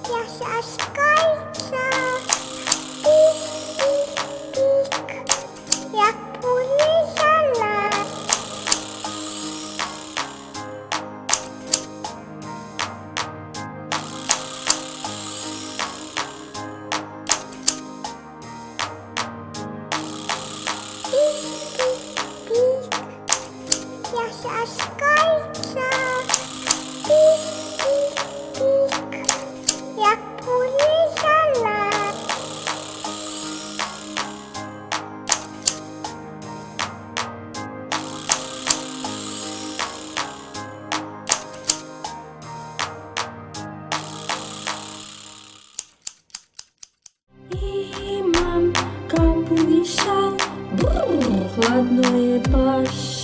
Jasia skajca. Pik, pik, pik, jak płynie żala. Pik, pik, pik, Jasia skajca. Pik, pik, pik, jak płynie żala. I mam kaprisza, ładno je paść.